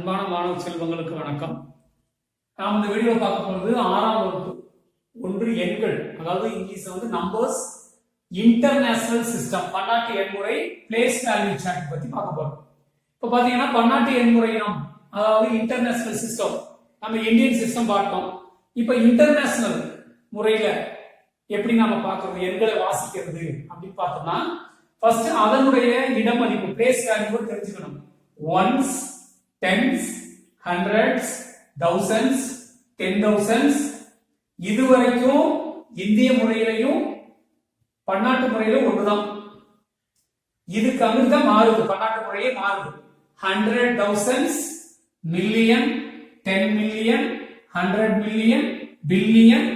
அன்பான மாணவ செல்வங்களுக்கு வணக்கம். நாம் இந்த வீடியோ பார்க்க போகிறது 6ஆம் வகுப்பு ஒன்று எண்கள், அதாவது இங்கிலீஷ்ல வந்து நம்பர்ஸ் இன்டர்நேஷனல் சிஸ்டம், பன்னாட்டு எண்முறை பிளேஸ் வேல்யூ சார்ட் பத்தி பார்க்க போறோம். இப்போ பாத்தீங்கன்னா பன்னாட்டு எண்முறை அதாவது இன்டர்நேஷனல் சிஸ்டம், நம்ம இந்தியன் சிஸ்டம் பார்த்தோம். இப்போ இன்டர்நேஷனல் முறையில எப்படி நாம பார்க்கறது, எண்களை வாசிக்கிறது அப்படின்னு பார்த்தோம்னா, ஃபர்ஸ்ட் அதனுடைய இடமதிப்பு பிளேஸ் வேல்யூ தெரிஞ்சுக்கணும். Ones, tens, hundreds, thousands, 10,000s, இதுவரைக்கும் இந்திய முறையிலையும் பன்னாட்டு முறையிலும் ஒண்ணுதான். இதுக்கு அங்குதான் மாறுது, பன்னாட்டு முறையே மாறுது. 100,000s, million, 10 million, 100 million, billion,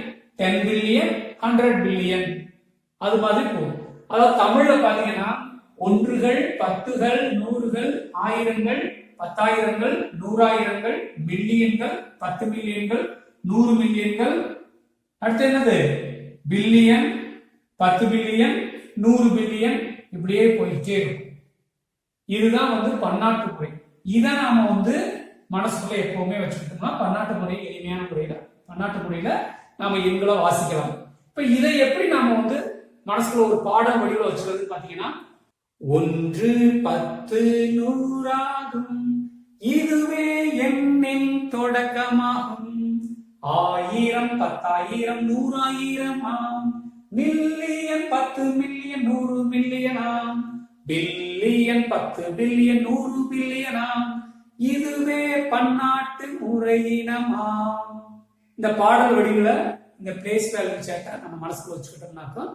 10 billion, 100 billion, அது மாதிரி போகும். அதாவது தமிழ்ல பாத்தீங்கன்னா ஒன்றுகள், பத்துகள், நூறுகள், ஆயிரங்கள், பத்தாயிரங்கள், நூறாயிரங்கள், மில்லியன்கள், 10 மில்லியன்கள், 100 மில்லியன்கள், அடுத்து என்னது பில்லியன், 10 பில்லியன், 100 பில்லியன், இப்படியே போயிட்டே இருக்கும். இதுதான் வந்து பன்னாட்டு முறை. இதை நாம வந்து மனசுக்குள்ள எப்பவுமே வச்சுக்கிட்டோம்னா பன்னாட்டு முறை எளிமையான முறையில, பன்னாட்டு முறையில நாம எண்களை வாசிக்கலாம். இப்ப இதை எப்படி நாம வந்து மனசுக்குள்ள ஒரு பாடம் வடிவில் வச்சுக்கிறது பாத்தீங்கன்னா, 1, 10, 100 ஆகும், இதுவே எண்ணின் தொடக்கமாகும். 1000, 10,000, 100,000 ஆம், மில்லியன், 10 மில்லியன், 100 மில்லியன் ஆம், பில்லியன், 10 பில்லியன், 100 பில்லியன் ஆம், இதுவே பன்னாட்டு முறையினமாம். இந்த பாடல் வடிவில் இந்த பிளேஸ் வேல்யூ சார்ட்டை நம்ம மனசுக்குள்ள வச்சுக்கிட்டோம்னாக்கா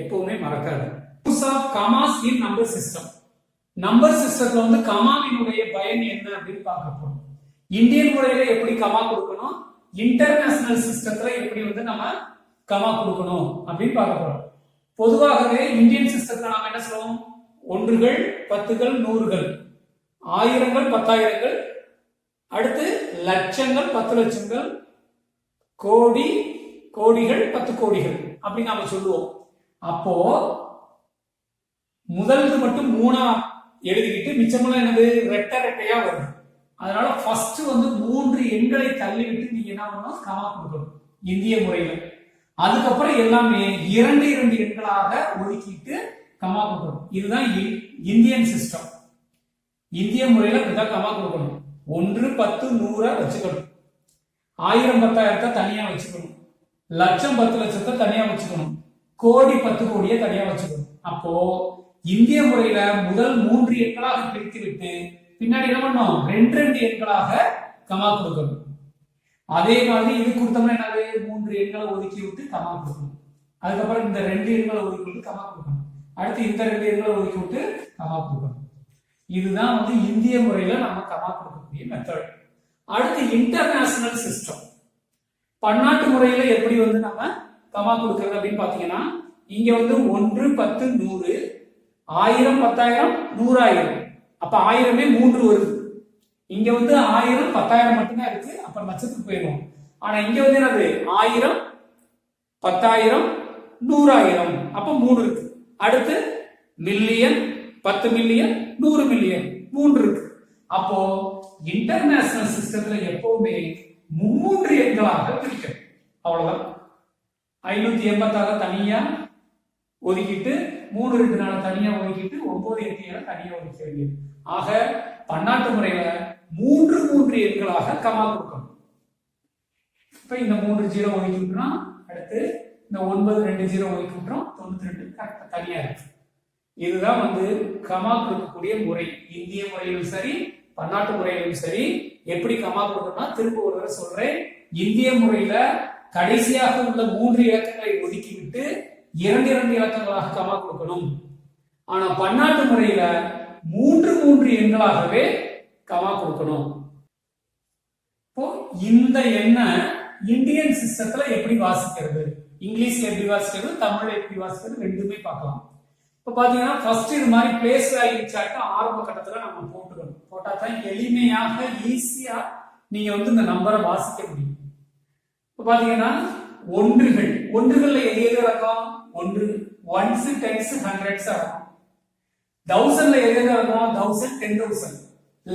எப்பவுமே மறக்காது. Use of commas in number system. Number சிஸ்டத்துல வந்து கமாவினுடைய பயன் என்ன அப்படின்னு பார்க்க போறோம். இந்தியன் முறையில எப்படி கமா கொடுக்கணும், இன்டர்நேஷனல் சிஸ்டத்துல எப்படி வந்து நம்ம கமா கொடுக்கணும் அப்படின்னு பார்க்க போறோம். பொதுவாகவே இந்தியன் சிஸ்டத்துல நாம என்ன சொல்லுவோம், ஒன்றுகள், பத்துகள், நூறுகள், ஆயிரங்கள், பத்தாயிரங்கள், அடுத்து லட்சங்கள், 10 லட்சங்கள், கோடி, கோடிகள், 10 கோடிகள் அப்படி நாம சொல்லுவோம். அப்போ முதல்து மட்டும் 3ஆ எழுதிக்கிட்டு மிச்சமெல்லாம் என்னது ரெட்டை ரெட்டையா வருது. அதனால ஃபர்ஸ்ட் வந்து 3 எண்களை தள்ளிவிட்டு நீங்க என்ன பண்ணணும், கமா கொடுக்கணும் இந்திய முறையில. அதுக்கப்புறம் எல்லாமே 2 எண்களாக ஒதுக்கிட்டு கமா கொடுக்கணும். இதுதான் இந்தியன் சிஸ்டம். இந்திய முறையில இப்படிதான் கமா கொடுக்கணும். 1, 10, 100 வச்சுக்கணும், 1000, 10,000 தனியா வச்சுக்கணும், லட்சம், 10 லட்சத்தை தனியா வச்சுக்கணும், கோடி, 10 கோடியை தனியா வச்சுக்கணும். அப்போ இந்திய முறையில முதல் 3 எண்களாக பிரித்து விட்டு பின்னாடி என்ன பண்ணோம், 2 எண்களாக கமா கொடுக்கணும். அதே மாதிரி இது கொடுத்தோம்னா என்னது, 3 எண்களை ஒதுக்கி விட்டு கமா கொடுக்கணும். அதுக்கப்புறம் இந்த 2 எண்களை ஒதுக்கி விட்டு கமா கொடுக்கணும். அடுத்து இந்த 2 எண்களை ஒதுக்கி விட்டு கமா கொடுக்கணும். இதுதான் வந்து இந்திய முறையில நம்ம கமா கொடுக்கக்கூடிய மெத்தட். அடுத்து இன்டர்நேஷனல் சிஸ்டம், பன்னாட்டு முறையில எப்படி வந்து நம்ம கமா கொடுக்கறது அப்படின்னு பாத்தீங்கன்னா, இங்க வந்து 1, 10, 100, 1000, 10,000, 100,000, அப்ப 1000மே 3 வருது. இங்க வந்து 1000, 10,000 மட்டும்தான் இருக்கு, அப்ப லட்சத்துக்கு போயிடும். ஆனா இங்க வந்து என்னது 1000, 10,000, 100,000, அப்ப 3 இருக்கு. அடுத்து மில்லியன், 10 மில்லியன், 100 மில்லியன், 3 இருக்கு. அப்போ இன்டர்நேஷனல் சிஸ்டத்துல எப்பவுமே 3 எண்களாக பிரிக்கணும். அவ்வளவுதான். 586 தனியா ஒதுக்கிட்டு, 3, 2 தனியா ஒதுக்கிட்டு, 9, 8 தனியா ஒதுக்க வேண்டியது. ஆக பன்னாட்டு முறையில 3 எண்களாக கமா கொடுக்கணும். இப்ப இந்த 3 0 ஒதுக்கி விட்டுறோம், அடுத்து இந்த 9, 2 0 ஒதுக்கி விட்டுறோம், 92 தனியா இருக்கு. இதுதான் வந்து கமா கொடுக்கக்கூடிய முறை. இந்திய முறையிலும் சரி, பன்னாட்டு முறையிலும் சரி. எப்படி கமா கொடுக்கணும்னா, திரும்ப ஒரு தடவை சொல்றேன், இந்திய முறையில கடைசியாக உள்ள 3 இலக்கங்களை ஒதுக்கிவிட்டு 2 இலக்கங்களாக கமா கொடுக்கணும். ஆனா பன்னாட்டு முறையில 3 எண்களாகவே கமா கொடுக்கணும். இப்போ இந்த எண்ணை இந்தியன் சிஸ்டத்துல எப்படி வாசிக்கிறது, இங்கிலீஷ்ல எப்படி வாசிக்கிறது, தமிழ்ல எப்படி வாசிக்கிறது, ரெண்டுமே பார்க்கலாம். இப்ப பாத்தீங்கன்னா ஃபர்ஸ்ட் இது மாதிரி பிளேஸ் வேல்யூ சார்ட் ஆரம்ப கட்டத்துல நம்ம போட்டுக்கணும். போட்டா தான் எளிமையாக ஈஸியா நீங்க வந்து இந்த நம்பரை வாசிக்க முடியும். இப்ப பாத்தீங்கன்னா ஒன்றுகள்ல எது இருக்கும், 1, 1s, 10s, 100s இருக்கும். 1000ல எது இருக்கும், 1000, 10,000.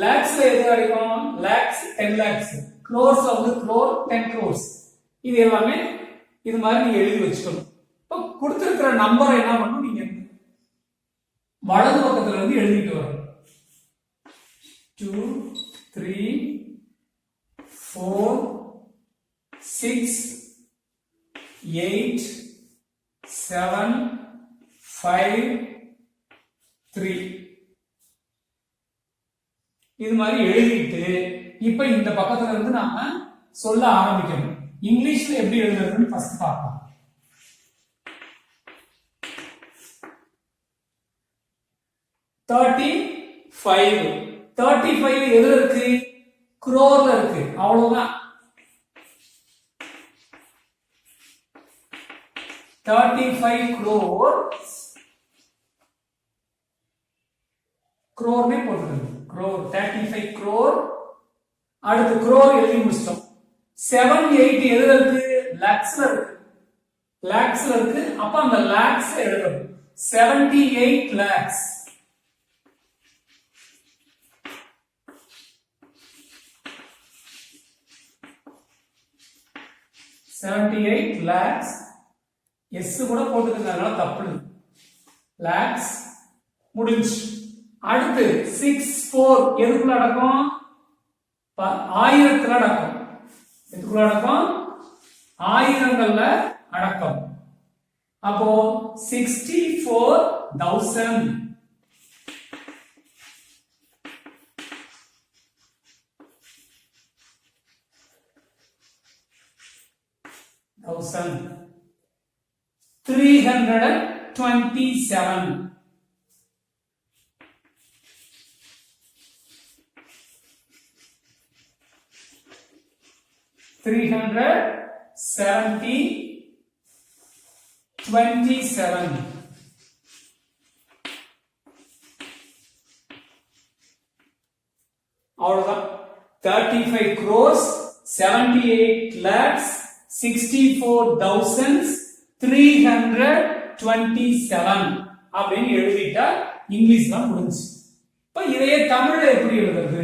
லேக்ஸ்ல எது கிடைக்கும்? லேக்ஸ் 10 லேக்ஸ். க்ரோர்ஸ்ல வந்து க்ரோர் 10 க்ரோர்ஸ். இது எல்லாமே இது மாதிரி நீங்க எழுதி வச்சுக்கணும். இப்போ கொடுத்திருக்கிற நம்பரை என்ன பண்ணணும்? நீங்க வலது பக்கத்துல இருந்து எழுதிட்டு வரணும். 2 3 4 6 8 7 5 3 இது மாதிரி எழுதிட்டு இப்ப இந்த பக்கத்துல இருந்து நாம சொல்ல ஆரம்பிக்கணும். இங்கிலீஷ்ல எப்படி எழுதுறதுன்னு ஃபர்ஸ்ட் பார்ப்போம். 35 எதுல இருக்கு? crore இருக்கு. அவ்வளவுதான். 35 crores. crore ने போட்டுருங்க. crore 35 crore. அடுத்து crore எழுதி முடிச்சிட்டோம். 78 எதுல இருக்கு? lakhsல இருக்கு. lakhsல இருக்கு. அப்ப அந்த lakhs எழுதணும். 78 lakhs. 78 lakhs. எஸ் கூட போட்டுக்கிறதுனால தப்பு. lakhs முடிஞ்சு. அடுத்து 64 எதுக்குள்ள அடக்கும்? 1000த்துல அடக்கும். எதுக்குள்ள அடக்கம்? ஆயிரங்கள்ல அடக்கம். அப்போ 64,000. $327. 327. அவ்வளவுதான். 35 crores, 78 lakhs, 64,327 அப்படின்னு எழுதிட்டா இங்கிலீஷ் தான் முடிஞ்சு. இப்ப இதையே தமிழ்ல எப்படி எழுதுறது?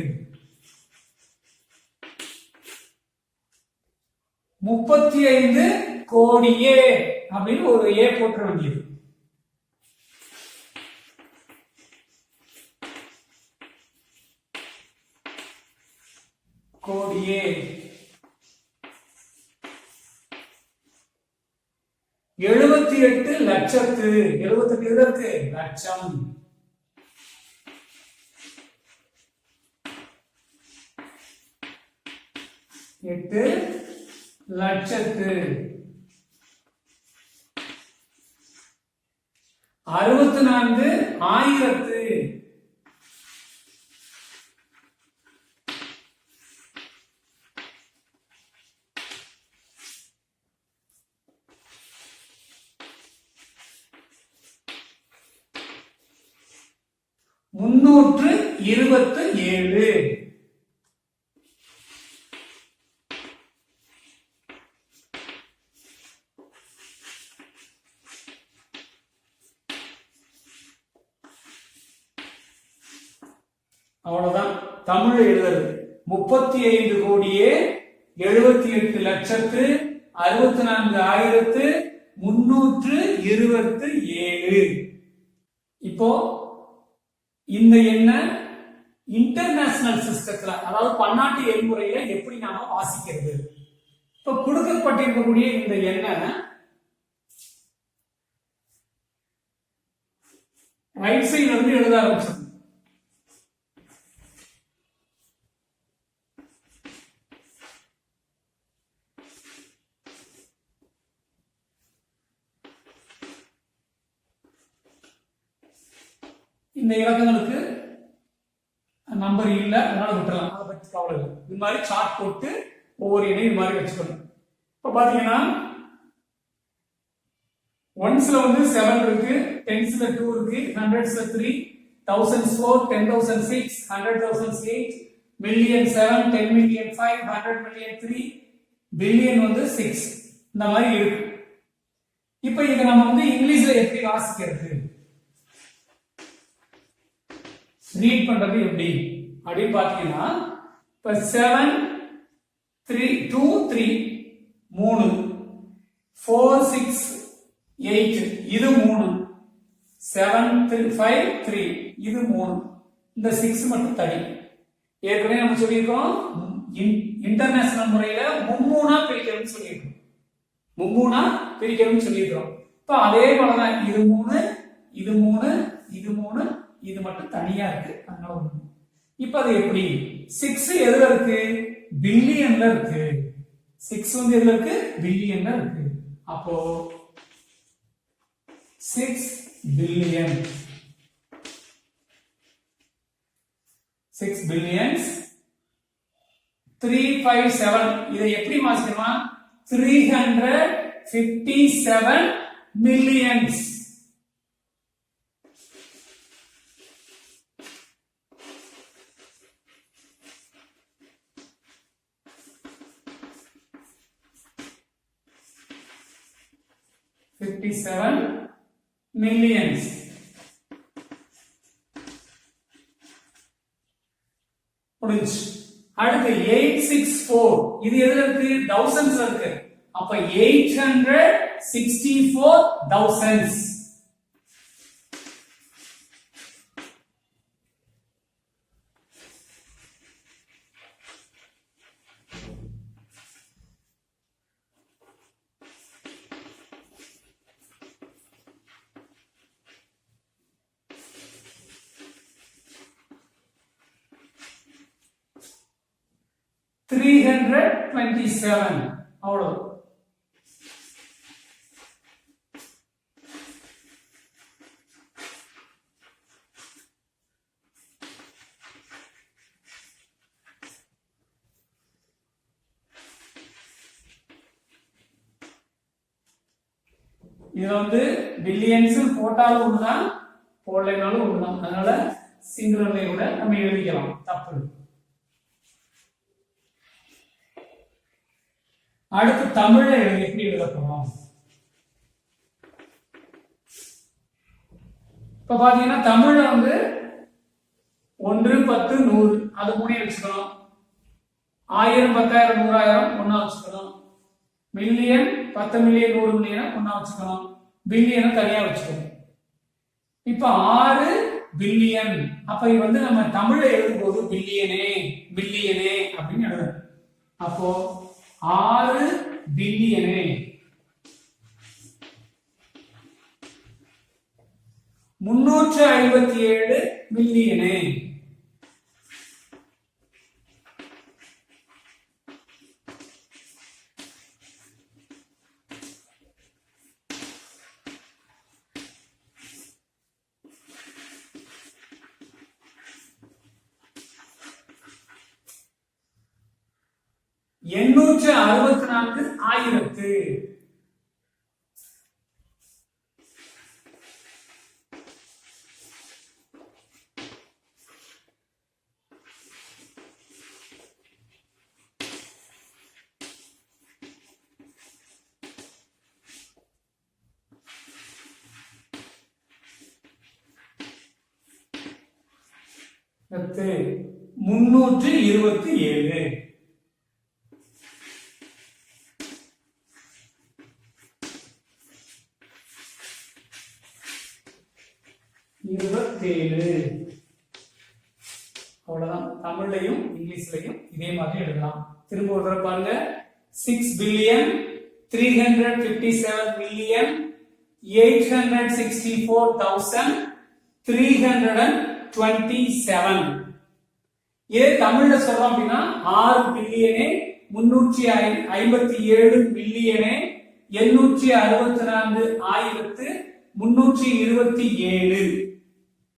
35 கோடியே அப்படின்னு ஒரு ஏ போட்டுற வேண்டியது. கோடியே 78 லட்சத்து. 78 எதற்கு? லட்சம். எட்டு லட்சத்து. 64 ஆயிரத்து. முன்னூற்று 27. அவ்வளவுதான் தமிழ் எழுதுறது. 35 கோடியே 78 லட்சத்து 64,327. இப்போ இந்த எண்ணை இன்டர்நேஷனல் சிஸ்டத்துல, அதாவது பன்னாட்டு எண்முறையில எப்படி நாம வாசிக்கிறது? இப்ப கொடுக்கப்பட்டிருக்கக்கூடிய இந்த எண்ணை ரைட் சைட்ல இருந்து எழுத ஆரம்பிச்சோம். இந்த இலக்கங்களுக்கு நம்பர் இல்ல, அதனால விட்டுறலாம். அதை பற்றி கவலை இல்லை. இது மாதிரி சார்ட் போட்டு ஒவ்வொரு எண்ணையும் இது மாதிரி வச்சுக்கணும். இப்ப பாத்தீங்கன்னா ஒன்ஸ்ல வந்து 7 இருக்கு, டென்ஸ்ல 2 இருக்கு, ஹண்ட்ரட்ஸ்ல 3, thousands 4, 10,000 6, 100,000 8, million 7, 10 million 5, 100 million 3, billion வந்து 6. இந்த மாதிரி இருக்கு. இப்ப இதை நம்ம வந்து இங்கிலீஷ்ல எப்படி வாசிக்கிறது? ரீட் பண்றது எப்படி? அப்படின்னு பாத்தீங்கன்னா இப்ப 7 3 2 3 3 4 6 8 இது 3 7 3 5 3 இது 3 இந்த 6 மட்டும் தனி. ஏற்கனவே நம்ம சொல்லியிருக்கோம் இன்டர்நேஷனல் முறையில மும்மூணா பிரிக்கணும்னு சொல்லியிருக்கோம். மும்மூணா பிரிக்கணும்னு சொல்லியிருக்கிறோம். இப்ப அதே போலதான் இது 3 இது 3 இது 3 இது மட்டும் தனியா இருக்கு. அதனால இப்ப அது எப்படி 6 எதுல இருக்கு பில்லியன்ல இருக்கு. 6 வந்து எதுல இருக்கு பில்லியன்ல இருக்கு. அப்போ 6 பில்லியன் 6 billions 357 இதை எப்படி மாத்திக்கணுமா 357 millions. millions. அடுத்து 864 இது எதுல இருக்கு thousands இருக்கு. அப்ப 864 thousands. $327 அவ்வளவு. இது வந்து பில்லியன்ஸ் போட்டாலும் ஒண்ணுதான் போடலைனாலும் ஒண்ணுதான். அதனால சிங்குலர்ல கூட நம்ம எழுதிக்கலாம், தப்பு. அடுத்து தமிழ்ல எப்படி எழுத போறோம்? இப்ப பாத்தீங்கன்னா தமிழ்ல வந்து 1 10 100 அது மூணே வச்சுக்கணும். 1000 10000 100,000 ஒண்ணா வச்சுக்கணும். மில்லியன் 10 மில்லியன் 100 மில்லியன் ஒண்ணா வச்சுக்கணும். பில்லியன் தனியா வச்சுக்கணும். இப்ப 6 பில்லியன். அப்ப இது வந்து நம்ம தமிழ்ல எழுதும் போது பில்லியனே பில்லியனே அப்படின்னு எழுதணும். அப்போ 6 பில்லியனே 357 மில்லியனே 864 ஆயிரத்து. அடுத்து 327 27. அவ்வளவுதான். தமிழ்லையும் இங்கிலீஷ்லையும் இதே மாதிரி எழுதலாம். திரும்ப ஒரு தடவை பாருங்க. 6 billion 357 million 864,327. இதே தமிழ்ல சொல்றோம் அப்படின்னா 6 பில்லியனே 357 மில்லியனே 864,327